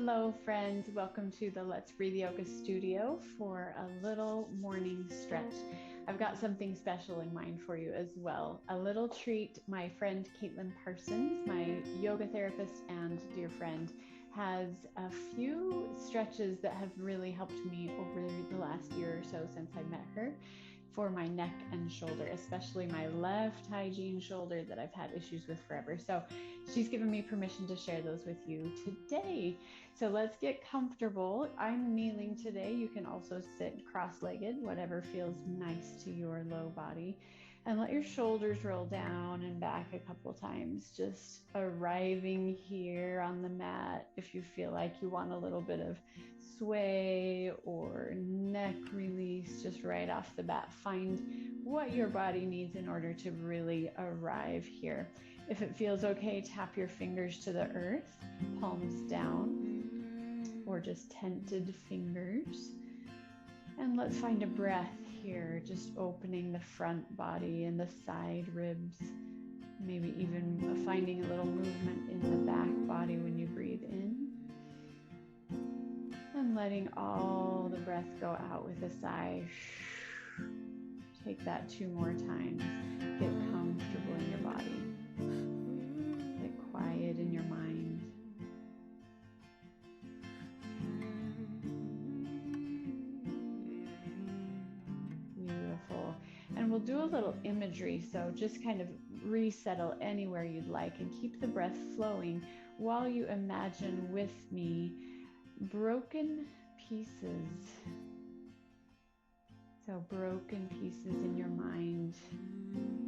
Hello, friends. Welcome to the Let's Breathe Yoga Studio for a little morning stretch. I've got something special in mind for you as well. A little treat. My friend Caitlin Parsons, my yoga therapist and dear friend, has a few stretches that have really helped me over the last year or so since I met her for my neck and shoulder, especially my left hygiene shoulder that I've had issues with forever. So she's given me permission to share those with you today. So let's get comfortable. I'm kneeling today. You can also sit cross-legged, whatever feels nice to your low body. And let your shoulders roll down and back a couple times, just arriving here on the mat. If you feel like you want a little bit of sway or neck release, just right off the bat, find what your body needs in order to really arrive here. If it feels okay, tap your fingers to the earth, palms down, or just tented fingers. And let's find a breath here, just opening the front body and the side ribs, maybe even finding a little movement in the back body when you breathe in. And letting all the breath go out with a sigh. Take that 2 more times. Get comfortable in your body. Get quiet in your mind. Beautiful. And we'll do a little imagery. So just kind of resettle anywhere you'd like and keep the breath flowing while you imagine with me broken pieces. So broken pieces in your mind,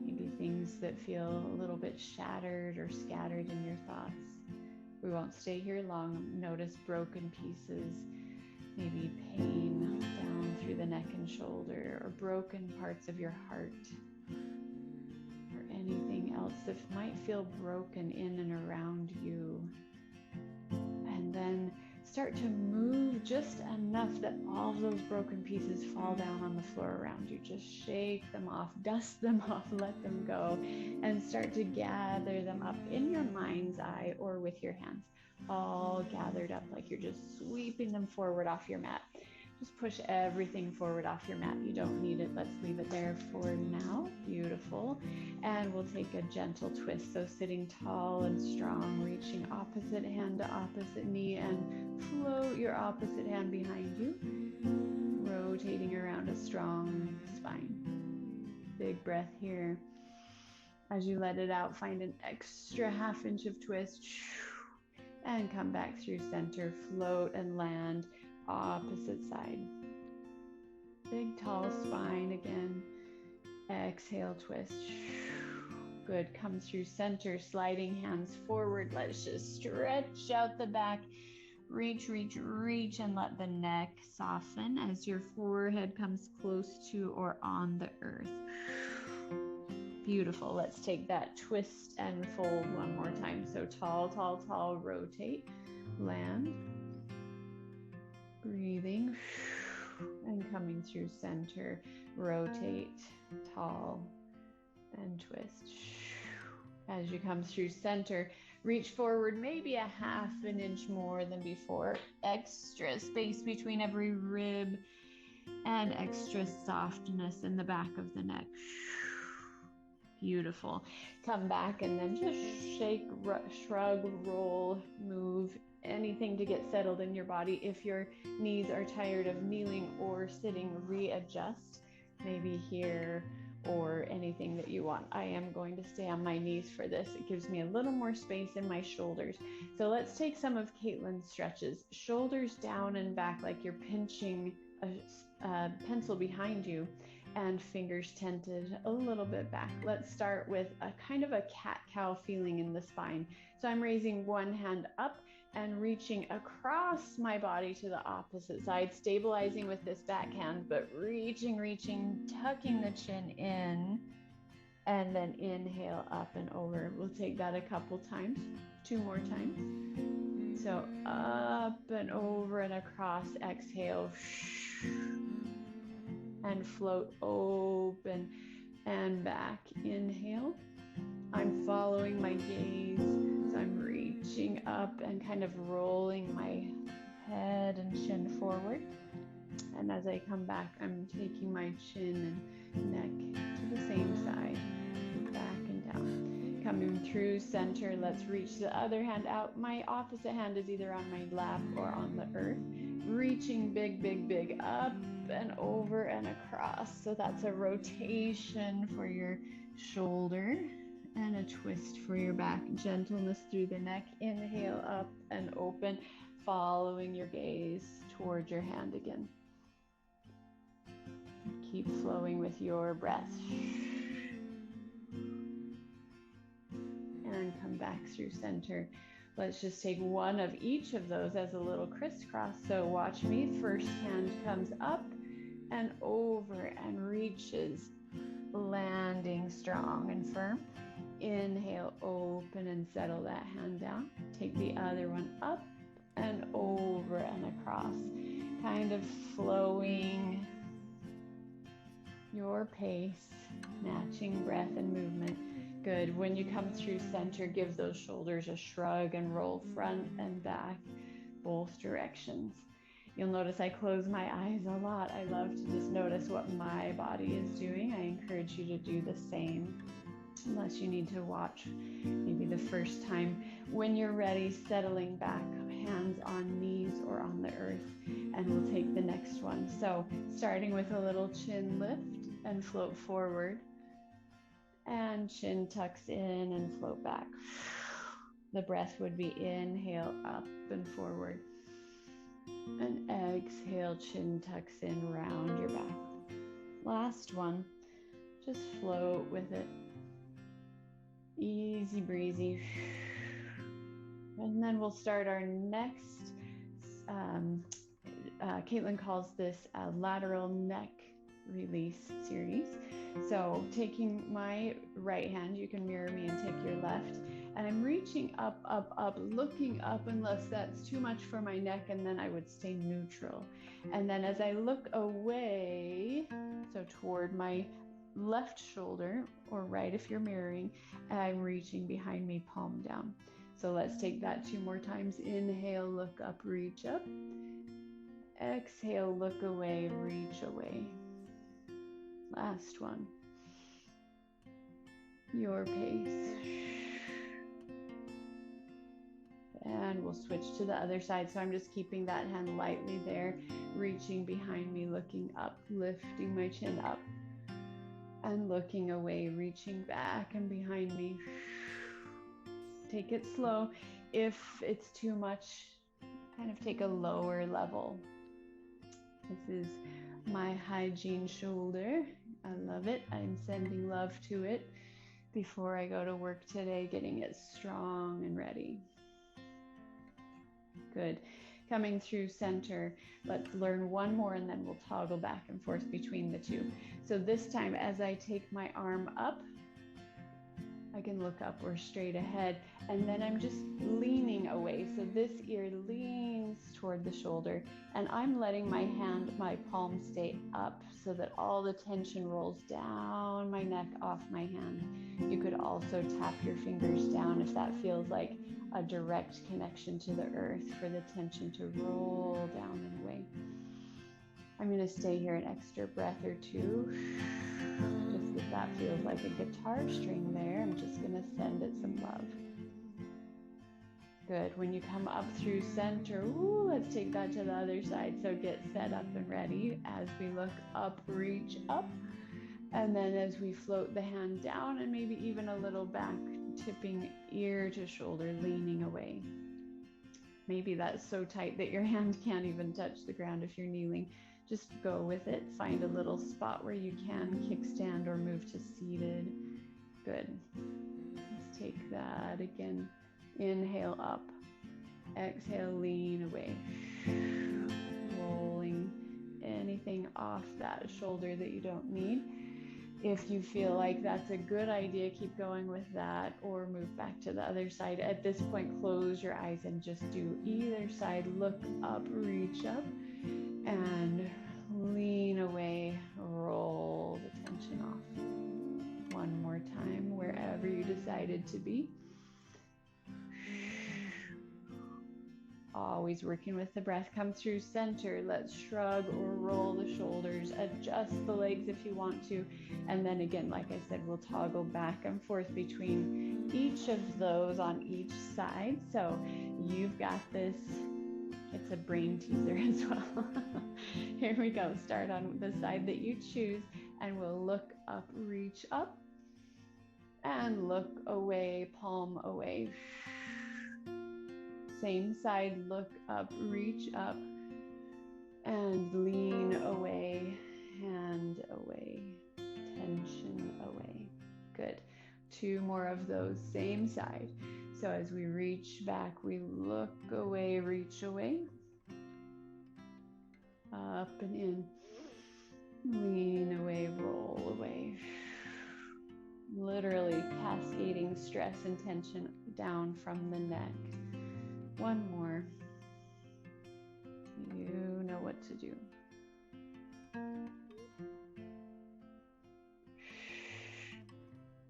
maybe things that feel a little bit shattered or scattered in your thoughts. We won't stay here long. Notice broken pieces, maybe pain down through the neck and shoulder, or broken parts of your heart, or anything else that might feel broken in and around you. And then start to move just enough that all of those broken pieces fall down on the floor around you. Just shake them off, dust them off, let them go, and start to gather them up in your mind's eye or with your hands, all gathered up like you're just sweeping them forward off your mat. Just push everything forward off your mat. You don't need it. Let's leave it there for now. Beautiful. And we'll take a gentle twist. So sitting tall and strong, reaching opposite hand to opposite knee, and float your opposite hand behind you, rotating around a strong spine. Big breath here. As you let it out, find an extra ½ inch of twist and come back through center, float and land opposite side. Big tall spine again. Exhale, twist. Good. Come through center, sliding hands forward. Let's just stretch out the back. Reach, reach, reach, and let the neck soften as your forehead comes close to or on the earth. Beautiful. Let's take that twist and fold one more time. So tall, tall, tall, rotate, land. Breathing and coming through center, rotate, tall, and twist. As you come through center, reach forward maybe ½ an inch more than before. Extra space between every rib and extra softness in the back of the neck. Beautiful. Come back and then just shake, shrug, roll, move, anything to get settled in your body. If your knees are tired of kneeling or sitting, readjust, maybe here or anything that you want. I am going to stay on my knees for this. It gives me a little more space in my shoulders. So let's take some of Caitlin's stretches. Shoulders down and back like you're pinching a pencil behind you, and fingers tented a little bit back. Let's start with a kind of a cat-cow feeling in the spine. So I'm raising one hand up and reaching across my body to the opposite side, stabilizing with this back hand, but reaching, tucking the chin in, and then inhale up and over. We'll take that a couple times, 2 more times. So up and over and across, exhale, and float open and back. Inhale. I'm following my gaze, so I'm reaching reaching up and kind of rolling my head and chin forward. And as I come back, I'm taking my chin and neck to the same side, back and down. Coming through center, let's reach the other hand out. My opposite hand is either on my lap or on the earth. Reaching big, big, big up and over and across. So that's a rotation for your shoulder and a twist for your back. Gentleness through the neck. Inhale up and open, following your gaze toward your hand again. Keep flowing with your breath. And come back through center. Let's just take one of each of those as a little crisscross. So watch me. First hand comes up and over and reaches, landing strong and firm. Inhale, open and settle that hand down. Take the other one up and over and across. Kind of flowing your pace, matching breath and movement. Good. When you come through center, give those shoulders a shrug and roll front and back, both directions. You'll notice I close my eyes a lot. I love to just notice what my body is doing. I encourage you to do the same, unless you need to watch maybe the first time. When you're ready, settling back, hands on knees or on the earth, and we'll take the next one. So starting with a little chin lift and float forward. And chin tucks in and float back. The breath would be inhale up and forward. And exhale, chin tucks in, round your back. Last one, just float with it. Easy breezy. And then we'll start our next, Caitlin calls this a lateral neck release series. So taking my right hand, you can mirror me and take your left, and I'm reaching up, up, up, looking up unless that's too much for my neck, and then I would stay neutral. And then as I look away, so toward my left shoulder, or right if you're mirroring, I'm reaching behind me, palm down. So let's take that 2 more times. Inhale, look up, reach up. Exhale, look away, reach away. Last one. Your pace. And we'll switch to the other side. So I'm just keeping that hand lightly there, reaching behind me, looking up, lifting my chin up, and looking away, reaching back and behind me. Take it slow. If it's too much, kind of take a lower level. This is my hygiene shoulder. I love it. I'm sending love to it before I go to work today, getting it strong and ready. Good. Coming through center, let's learn one more and then we'll toggle back and forth between the two. So this time, as I take my arm up, I can look up or straight ahead, and then I'm just leaning away. So this ear leans toward the shoulder, and I'm letting my hand, my palm stay up so that all the tension rolls down my neck, off my hand. You could also tap your fingers down if that feels like a direct connection to the earth for the tension to roll down and away. I'm going to stay here an extra breath or two. Just if that feels like a guitar string there, I'm just going to send it some love. Good. When you come up through center, let's take that to the other side. So get set up and ready as we look up, reach up. And then as we float the hand down and maybe even a little back, tipping ear to shoulder, leaning away. Maybe that's so tight that your hand can't even touch the ground if you're kneeling. Just go with it. Find a little spot where you can kickstand or move to seated. Good. Let's take that again. Inhale up. Exhale, lean away. Rolling anything off that shoulder that you don't need. If you feel like that's a good idea, keep going with that or move back to the other side. At this point, close your eyes and just do either side. Look up, reach up, and lean away. Roll the tension off. One more time, wherever you decided to be. Always working with the breath. Come through center. Let's shrug or roll the shoulders. Adjust the legs if you want to. And then again, like I said, we'll toggle back and forth between each of those on each side. So you've got this. It's a brain teaser as well. Here we go. Start on the side that you choose, and we'll look up, reach up, and look away, palm away. Same side, look up, reach up, and lean away, hand away, tension away. Good. 2 more of those, same side. So as we reach back, we look away, reach away, up and in, lean away, roll away. Literally cascading stress and tension down from the neck. 1 more. You know what to do.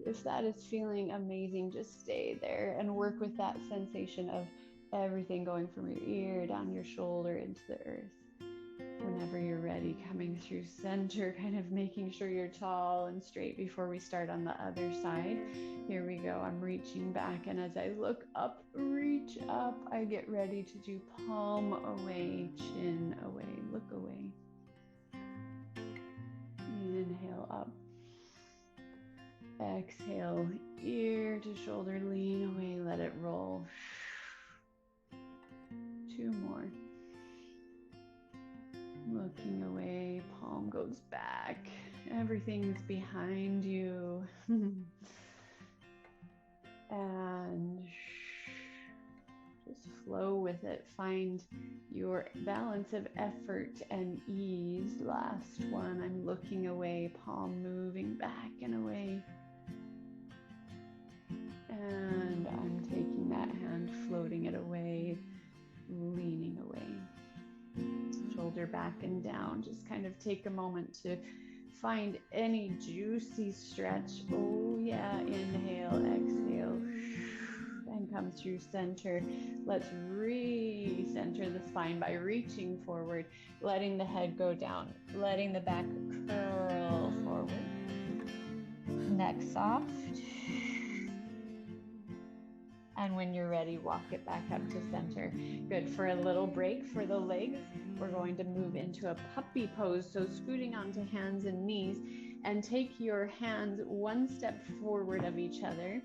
If that is feeling amazing, just stay there and work with that sensation of everything going from your ear down your shoulder into the earth. Whenever you're ready, coming through center, kind of making sure you're tall and straight before we start on the other side. Here we go. I'm reaching back, and as I look up, reach up, I get ready to do palm away, chin away, look away. Inhale up. Exhale, ear to shoulder, lean away, let it roll. 2 more. Looking away, palm goes back. Everything's behind you. And just flow with it. Find your balance of effort and ease. Last one, I'm looking away, palm moving back and away. And I'm taking that hand, floating it away, leaning away. Shoulder back and down. Just kind of take a moment to find any juicy stretch. Oh yeah, inhale, exhale, and come through center. Let's re-center the spine by reaching forward, letting the head go down, letting the back curl forward. Neck soft. And when you're ready, walk it back up to center. Good. For a little break for the legs, we're going to move into a puppy pose. So scooting onto hands and knees, and take your hands 1 step forward of each other.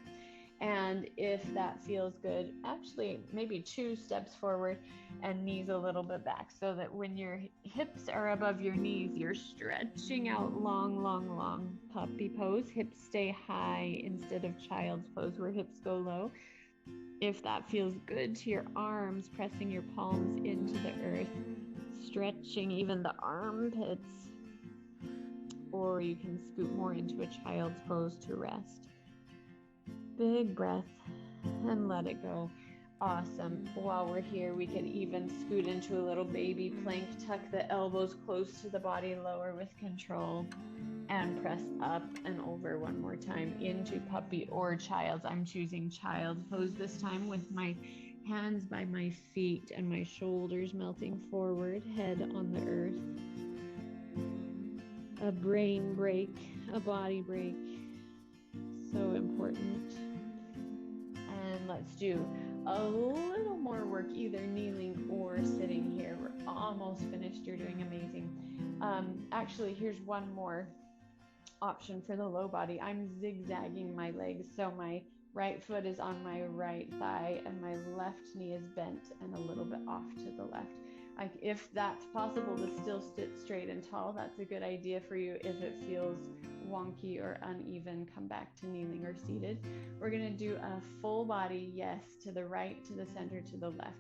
And if that feels good, actually maybe 2 steps forward and knees a little bit back, so that when your hips are above your knees, you're stretching out long, long, long. Puppy pose. Hips stay high instead of child's pose where hips go low. If that feels good to your arms, pressing your palms into the earth, stretching even the armpits, or you can scoot more into a child's pose to rest. Big breath and let it go. Awesome. While we're here, we could even scoot into a little baby plank, tuck the elbows close to the body, lower with control, and press up and over 1 more time into puppy or child's. I'm choosing child's pose this time, with my hands by my feet and my shoulders melting forward, head on the earth. A brain break, a body break. So important. And let's do a little more work, either kneeling or sitting here. We're almost finished. You're doing amazing. Actually, here's 1 more option for the low body. I'm zigzagging my legs, so my right foot is on my right thigh and my left knee is bent and a little bit off to the left. Like, if that's possible to still sit straight and tall, that's a good idea for you. If it feels wonky or uneven, come back to kneeling or seated. We're going to do a full body yes, to the right, to the center, to the left.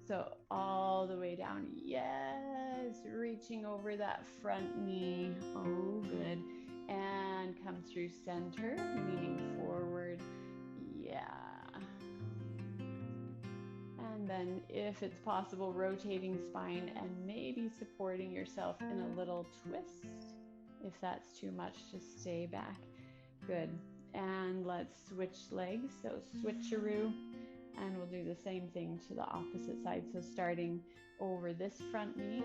So all the way down, yes, reaching over that front knee. Oh, good. And come through center, leaning forward. Yeah. And then if it's possible, rotating spine and maybe supporting yourself in a little twist. If that's too much, just stay back. Good. And let's switch legs. So switcheroo. And we'll do the same thing to the opposite side. So starting over this front knee,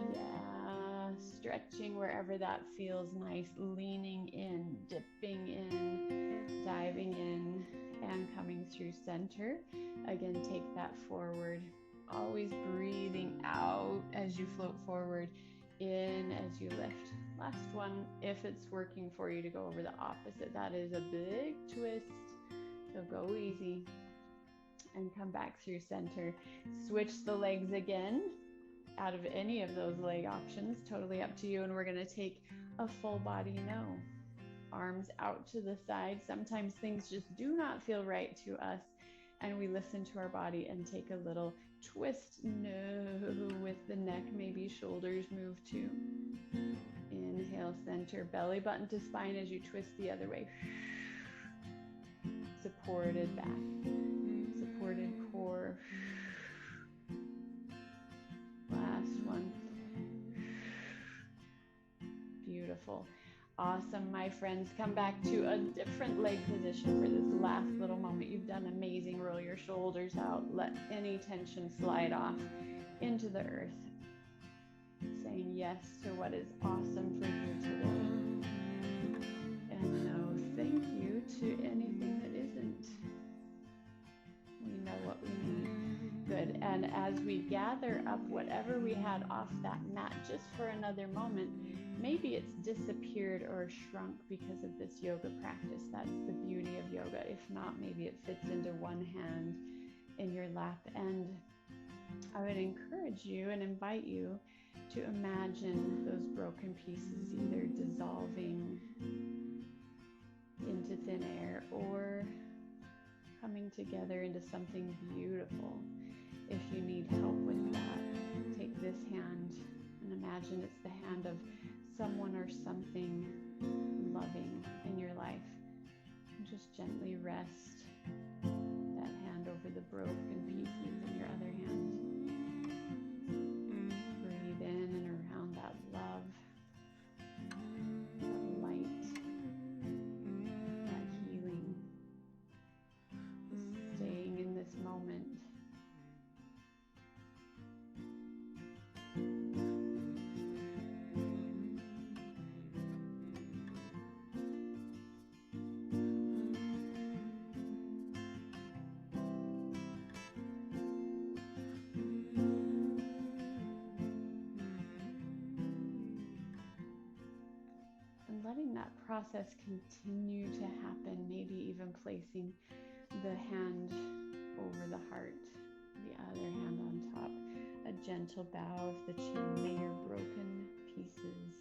stretching wherever that feels nice, leaning in, dipping in, diving in, and coming through center. Again, take that forward, always breathing out as you float forward, in as you lift. Last one, if it's working for you to go over the opposite, that is a big twist, so go easy and come back through center. Switch the legs again out of any of those leg options, totally up to you. And we're going to take a full body no. Arms out to the side. Sometimes things just do not feel right to us, and we listen to our body and take a little twist no with the neck. Maybe shoulders move too. Inhale, center, belly button to spine as you twist the other way. Supported back, supported core. Last one. Beautiful. Awesome, my friends. Come back to a different leg position for this last little moment. You've done amazing. Roll your shoulders out. Let any tension slide off into the earth. Saying yes to what is awesome for you today. And no thank you to anything that isn't. We know what we need. Good. And as we gather up whatever we had off that mat just for another moment, maybe it's disappeared or shrunk because of this yoga practice. That's the beauty of yoga. If not, maybe it fits into one hand in your lap. And I would encourage you and invite you to imagine those broken pieces either dissolving into thin air or coming together into something beautiful. If you need help with that, take this hand and imagine it's the hand of someone or something loving in your life. And just gently rest that hand over the broken pieces in your other hand. Breathe in and around that love, that light, that healing. Just staying in this moment. Letting that process continue to happen, maybe even placing the hand over the heart, the other hand on top, a gentle bow of the chin. May your broken pieces